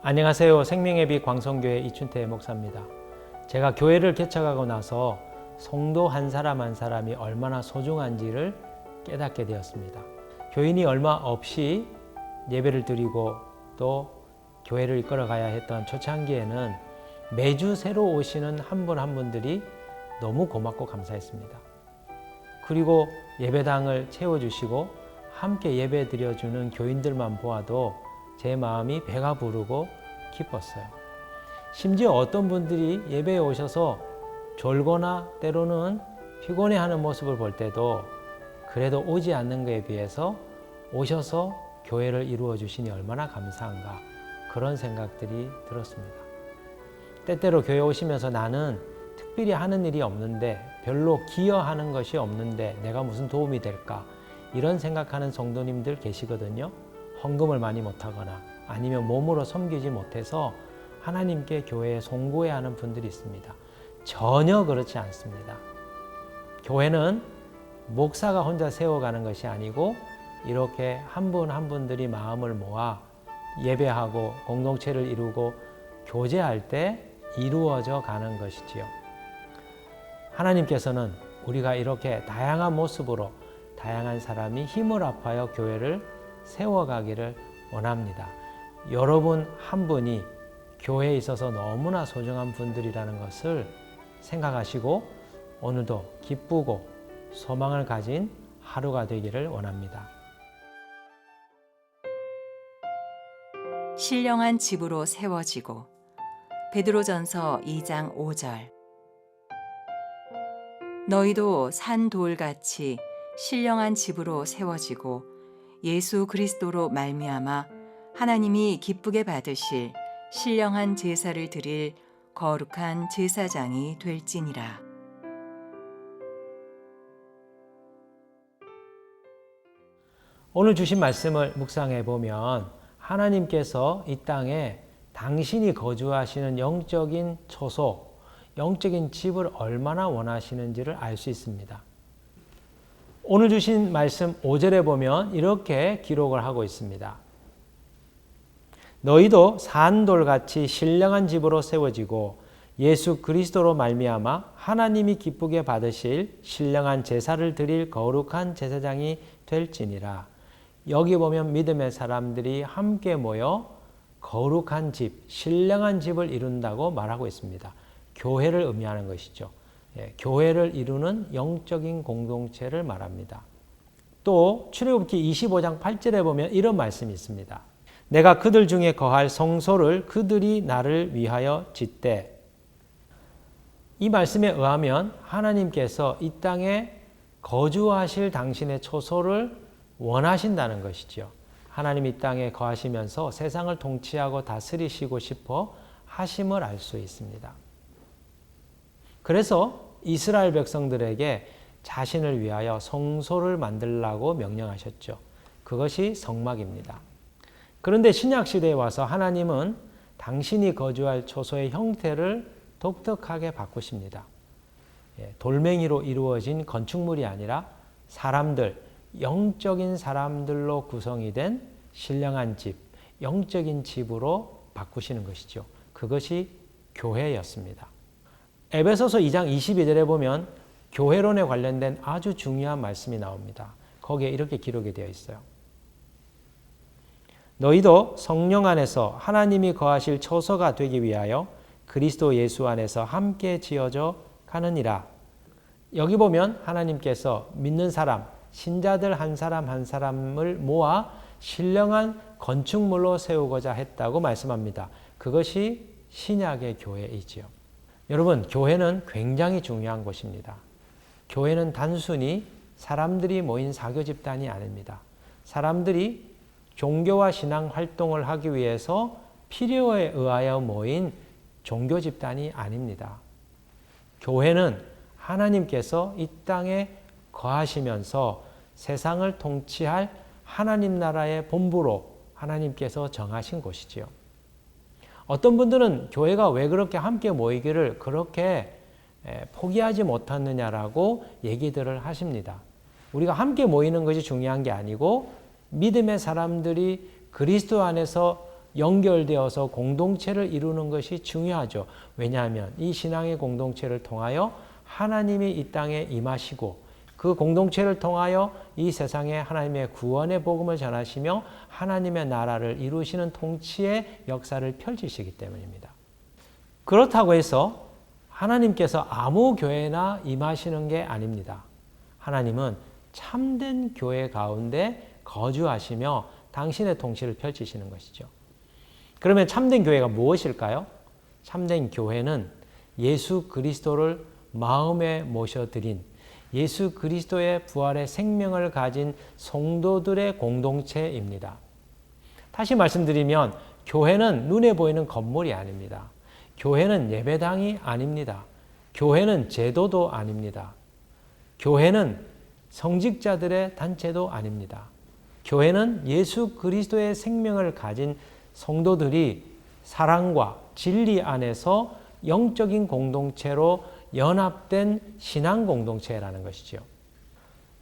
안녕하세요. 생명의 빛 광성교회 이춘태 목사입니다. 제가 교회를 개척하고 나서 성도 한 사람 한 사람이 얼마나 소중한지를 깨닫게 되었습니다. 교인이 얼마 없이 예배를 드리고 또 교회를 이끌어가야 했던 초창기에는 매주 새로 오시는 한 분 한 분들이 너무 고맙고 감사했습니다. 그리고 예배당을 채워주시고 함께 예배 드려주는 교인들만 보아도 제 마음이 배가 부르고 기뻤어요. 심지어 어떤 분들이 예배에 오셔서 졸거나 때로는 피곤해하는 모습을 볼 때도 그래도 오지 않는 것에 비해서 오셔서 교회를 이루어 주시니 얼마나 감사한가, 그런 생각들이 들었습니다. 때때로 교회 오시면서 나는 특별히 하는 일이 없는데, 별로 기여하는 것이 없는데 내가 무슨 도움이 될까, 이런 생각하는 성도님들 계시거든요. 헌금을 많이 못하거나 아니면 몸으로 섬기지 못해서 하나님께 교회에 송구해야 하는 분들이 있습니다. 전혀 그렇지 않습니다. 교회는 목사가 혼자 세워가는 것이 아니고 이렇게 한 분 한 분들이 마음을 모아 예배하고 공동체를 이루고 교제할 때 이루어져 가는 것이지요. 하나님께서는 우리가 이렇게 다양한 모습으로 다양한 사람이 힘을 합하여 교회를 세워가기를 원합니다. 여러분 한 분이 교회에 있어서 너무나 소중한 분들이라는 것을 생각하시고 오늘도 기쁘고 소망을 가진 하루가 되기를 원합니다. 신령한 집으로 세워지고. 베드로전서 2장 5절. 너희도 산 돌같이 신령한 집으로 세워지고 예수 그리스도로 말미암아 하나님이 기쁘게 받으실 신령한 제사를 드릴 거룩한 제사장이 될지니라. 오늘 주신 말씀을 묵상해 보면 하나님께서 이 땅에 당신이 거주하시는 영적인 초소, 영적인 집을 얼마나 원하시는지를 알 수 있습니다. 오늘 주신 말씀 5절에 보면 이렇게 기록을 하고 있습니다. 너희도 산돌같이 신령한 집으로 세워지고 예수 그리스도로 말미암아 하나님이 기쁘게 받으실 신령한 제사를 드릴 거룩한 제사장이 될지니라. 여기 보면 믿음의 사람들이 함께 모여 거룩한 집, 신령한 집을 이룬다고 말하고 있습니다. 교회를 의미하는 것이죠. 교회를 이루는 영적인 공동체를 말합니다. 또 출애굽기 25장 8절에 보면 이런 말씀이 있습니다. 내가 그들 중에 거할 성소를 그들이 나를 위하여 짓되. 이 말씀에 의하면 하나님께서 이 땅에 거주하실 당신의 초소를 원하신다는 것이죠. 하나님 이 땅에 거하시면서 세상을 통치하고 다스리시고 싶어 하심을 알 수 있습니다. 그래서 이스라엘 백성들에게 자신을 위하여 성소를 만들라고 명령하셨죠. 그것이 성막입니다. 그런데 신약시대에 와서 하나님은 당신이 거주할 초소의 형태를 독특하게 바꾸십니다. 돌멩이로 이루어진 건축물이 아니라 사람들, 영적인 사람들로 구성이 된 신령한 집, 영적인 집으로 바꾸시는 것이죠. 그것이 교회였습니다. 에베소서 2장 22절에 보면 교회론에 관련된 아주 중요한 말씀이 나옵니다. 거기에 이렇게 기록이 되어 있어요. 너희도 성령 안에서 하나님이 거하실 초소가 되기 위하여 그리스도 예수 안에서 함께 지어져 가느니라. 여기 보면 하나님께서 믿는 사람, 신자들 한 사람 한 사람을 모아 신령한 건축물로 세우고자 했다고 말씀합니다. 그것이 신약의 교회이지요. 여러분, 교회는 굉장히 중요한 곳입니다. 교회는 단순히 사람들이 모인 사교 집단이 아닙니다. 사람들이 종교와 신앙 활동을 하기 위해서 필요에 의하여 모인 종교 집단이 아닙니다. 교회는 하나님께서 이 땅에 거하시면서 세상을 통치할 하나님 나라의 본부로 하나님께서 정하신 곳이지요. 어떤 분들은 교회가 왜 그렇게 함께 모이기를 그렇게 포기하지 못하느냐라고 얘기들을 하십니다. 우리가 함께 모이는 것이 중요한 게 아니고 믿음의 사람들이 그리스도 안에서 연결되어서 공동체를 이루는 것이 중요하죠. 왜냐하면 이 신앙의 공동체를 통하여 하나님이 이 땅에 임하시고 그 공동체를 통하여 이 세상에 하나님의 구원의 복음을 전하시며 하나님의 나라를 이루시는 통치의 역사를 펼치시기 때문입니다. 그렇다고 해서 하나님께서 아무 교회나 임하시는 게 아닙니다. 하나님은 참된 교회 가운데 거주하시며 당신의 통치를 펼치시는 것이죠. 그러면 참된 교회가 무엇일까요? 참된 교회는 예수 그리스도를 마음에 모셔드린 예수 그리스도의 부활의 생명을 가진 성도들의 공동체입니다. 다시 말씀드리면 교회는 눈에 보이는 건물이 아닙니다. 교회는 예배당이 아닙니다. 교회는 제도도 아닙니다. 교회는 성직자들의 단체도 아닙니다. 교회는 예수 그리스도의 생명을 가진 성도들이 사랑과 진리 안에서 영적인 공동체로 연합된 신앙 공동체라는 것이죠.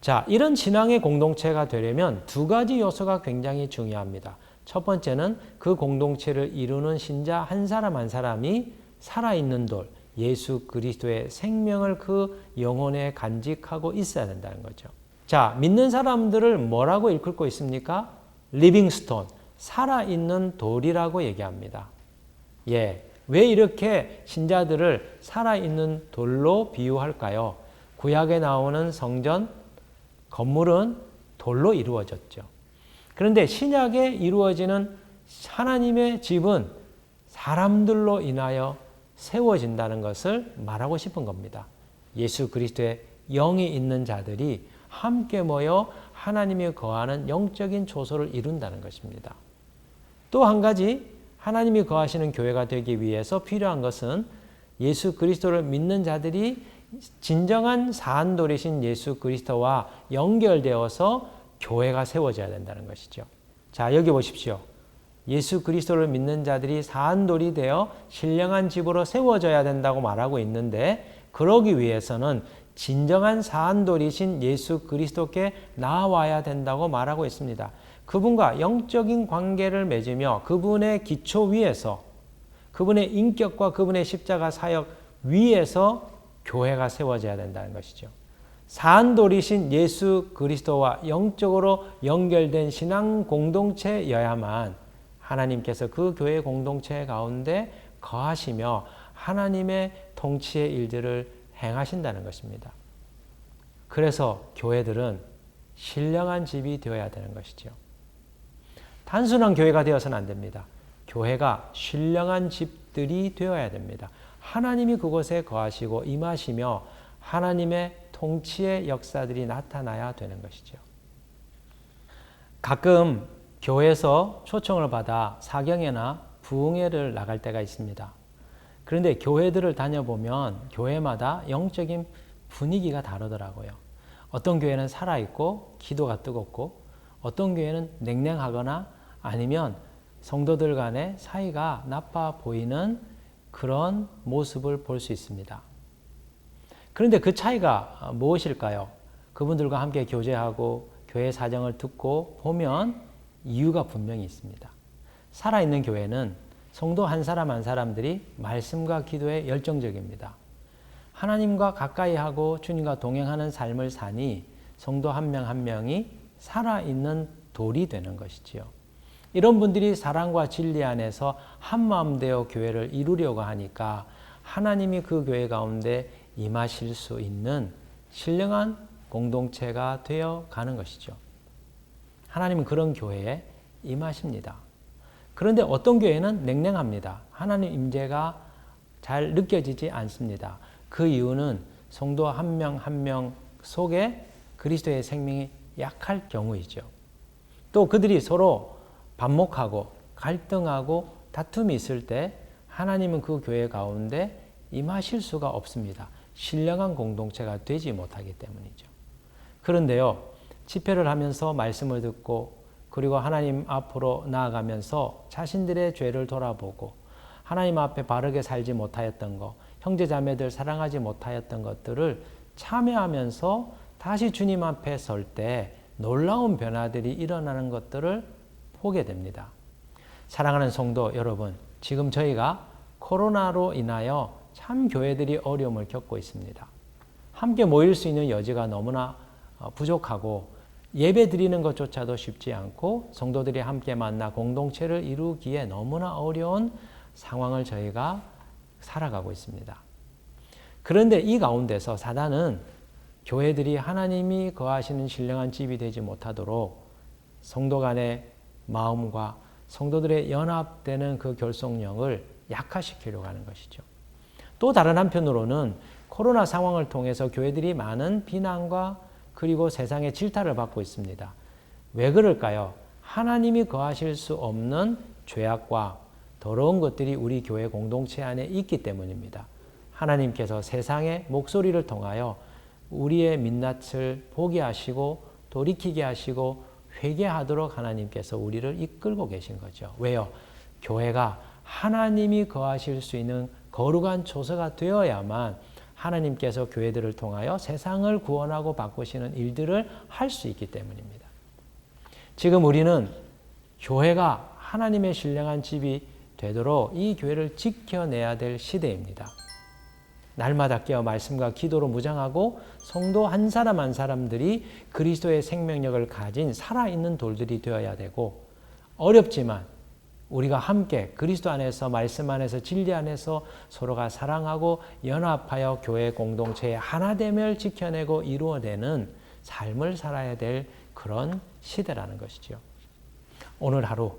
자, 이런 신앙의 공동체가 되려면 두 가지 요소가 굉장히 중요합니다. 첫 번째는 그 공동체를 이루는 신자 한 사람 한 사람이 살아있는 돌, 예수 그리스도의 생명을 그 영혼에 간직하고 있어야 된다는 거죠. 자, 믿는 사람들을 뭐라고 일컫고 있습니까? 리빙스톤, 살아있는 돌이라고 얘기합니다. 예, 왜 이렇게 신자들을 살아있는 돌로 비유할까요? 구약에 나오는 성전, 건물은 돌로 이루어졌죠. 그런데 신약에 이루어지는 하나님의 집은 사람들로 인하여 세워진다는 것을 말하고 싶은 겁니다. 예수 그리스도의 영이 있는 자들이 함께 모여 하나님이 거하는 영적인 초소를 이룬다는 것입니다. 또 한 가지 하나님이 거하시는 교회가 되기 위해서 필요한 것은 예수 그리스도를 믿는 자들이 진정한 사안돌이신 예수 그리스도와 연결되어서 교회가 세워져야 된다는 것이죠. 자, 여기 보십시오. 예수 그리스도를 믿는 자들이 사안돌이 되어 신령한 집으로 세워져야 된다고 말하고 있는데 그러기 위해서는 진정한 사안돌이신 예수 그리스도께 나아와야 된다고 말하고 있습니다. 그분과 영적인 관계를 맺으며 그분의 기초 위에서 그분의 인격과 그분의 십자가 사역 위에서 교회가 세워져야 된다는 것이죠. 사안돌이신 예수 그리스도와 영적으로 연결된 신앙 공동체여야만 하나님께서 그 교회 공동체 가운데 거하시며 하나님의 통치의 일들을 행하신다는 것입니다. 그래서 교회들은 신령한 집이 되어야 되는 것이죠. 단순한 교회가 되어서는 안 됩니다. 교회가 신령한 집들이 되어야 됩니다. 하나님이 그곳에 거하시고 임하시며 하나님의 통치의 역사들이 나타나야 되는 것이죠. 가끔 교회에서 초청을 받아 사경회나 부흥회를 나갈 때가 있습니다. 그런데 교회들을 다녀보면 교회마다 영적인 분위기가 다르더라고요. 어떤 교회는 살아있고 기도가 뜨겁고 어떤 교회는 냉랭하거나 아니면 성도들 간의 사이가 나빠 보이는 그런 모습을 볼 수 있습니다. 그런데 그 차이가 무엇일까요? 그분들과 함께 교제하고 교회 사정을 듣고 보면 이유가 분명히 있습니다. 살아있는 교회는 성도 한 사람 한 사람들이 말씀과 기도에 열정적입니다. 하나님과 가까이 하고 주님과 동행하는 삶을 사니 성도 한 명 한 명이 살아있는 돌이 되는 것이지요. 이런 분들이 사랑과 진리 안에서 한마음 되어 교회를 이루려고 하니까 하나님이 그 교회 가운데 임하실 수 있는 신령한 공동체가 되어 가는 것이죠. 하나님은 그런 교회에 임하십니다. 그런데 어떤 교회는 냉랭합니다. 하나님 임재가 잘 느껴지지 않습니다. 그 이유는 성도 한 명 한 명 속에 그리스도의 생명이 약할 경우이죠. 또 그들이 서로 반목하고 갈등하고 다툼이 있을 때 하나님은 그 교회 가운데 임하실 수가 없습니다. 신령한 공동체가 되지 못하기 때문이죠. 그런데요, 집회를 하면서 말씀을 듣고 그리고 하나님 앞으로 나아가면서 자신들의 죄를 돌아보고 하나님 앞에 바르게 살지 못하였던 것, 형제자매들 사랑하지 못하였던 것들을 참여하면서 다시 주님 앞에 설 때 놀라운 변화들이 일어나는 것들을 보게 됩니다. 사랑하는 성도 여러분, 지금 저희가 코로나로 인하여 참 교회들이 어려움을 겪고 있습니다. 함께 모일 수 있는 여지가 너무나 부족하고 예배 드리는 것조차도 쉽지 않고 성도들이 함께 만나 공동체를 이루기에 너무나 어려운 상황을 저희가 살아가고 있습니다. 그런데 이 가운데서 사단은 교회들이 하나님이 거하시는 신령한 집이 되지 못하도록 성도 간의 마음과 성도들의 연합되는 그 결속력을 약화시키려고 하는 것이죠. 또 다른 한편으로는 코로나 상황을 통해서 교회들이 많은 비난과 그리고 세상의 질타를 받고 있습니다. 왜 그럴까요? 하나님이 거하실 수 없는 죄악과 더러운 것들이 우리 교회 공동체 안에 있기 때문입니다. 하나님께서 세상의 목소리를 통하여 우리의 민낯을 보게 하시고 돌이키게 하시고 회개하도록 하나님께서 우리를 이끌고 계신 거죠. 왜요? 교회가 하나님이 거하실 수 있는 거룩한 초소가 되어야만 하나님께서 교회들을 통하여 세상을 구원하고 바꾸시는 일들을 할 수 있기 때문입니다. 지금 우리는 교회가 하나님의 신령한 집이 되도록 이 교회를 지켜내야 될 시대입니다. 날마다 깨어 말씀과 기도로 무장하고 성도 한 사람 한 사람들이 그리스도의 생명력을 가진 살아있는 돌들이 되어야 되고, 어렵지만 우리가 함께 그리스도 안에서 말씀 안에서 진리 안에서 서로가 사랑하고 연합하여 교회 공동체의 하나됨을 지켜내고 이루어내는 삶을 살아야 될 그런 시대라는 것이죠. 오늘 하루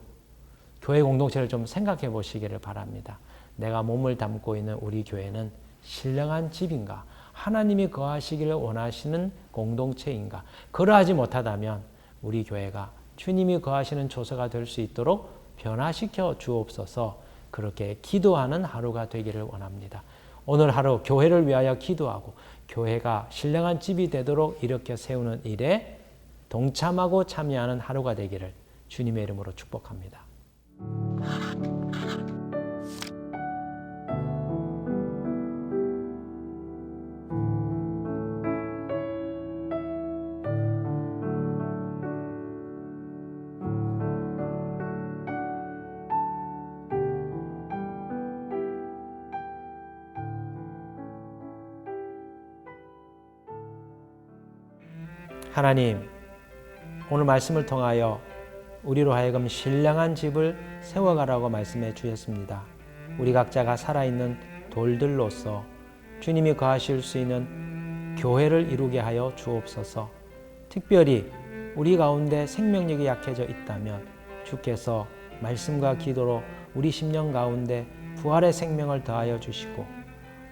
교회 공동체를 좀 생각해 보시기를 바랍니다. 내가 몸을 담고 있는 우리 교회는 신령한 집인가? 하나님이 거하시기를 원하시는 공동체인가? 그러하지 못하다면 우리 교회가 주님이 거하시는 초소가 될 수 있도록 변화시켜 주옵소서. 그렇게 기도하는 하루가 되기를 원합니다. 오늘 하루 교회를 위하여 기도하고 교회가 신령한 집이 되도록 일으켜 세우는 일에 동참하고 참여하는 하루가 되기를 주님의 이름으로 축복합니다. 하나님, 오늘 말씀을 통하여 우리로 하여금 신령한 집을 세워가라고 말씀해 주셨습니다. 우리 각자가 살아있는 돌들로서 주님이 거하실 수 있는 교회를 이루게 하여 주옵소서. 특별히 우리 가운데 생명력이 약해져 있다면 주께서 말씀과 기도로 우리 심령 가운데 부활의 생명을 더하여 주시고,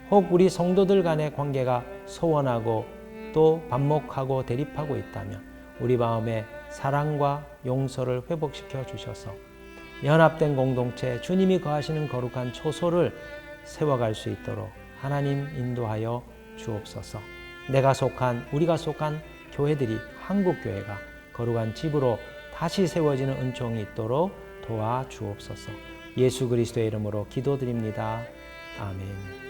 혹 우리 성도들 간의 관계가 소원하고 또 반목하고 대립하고 있다면 우리 마음에 사랑과 용서를 회복시켜 주셔서 연합된 공동체, 주님이 거하시는 거룩한 초소를 세워갈 수 있도록 하나님 인도하여 주옵소서. 우리가 속한 교회들이, 한국교회가 거룩한 집으로 다시 세워지는 은총이 있도록 도와 주옵소서. 예수 그리스도의 이름으로 기도드립니다. 아멘.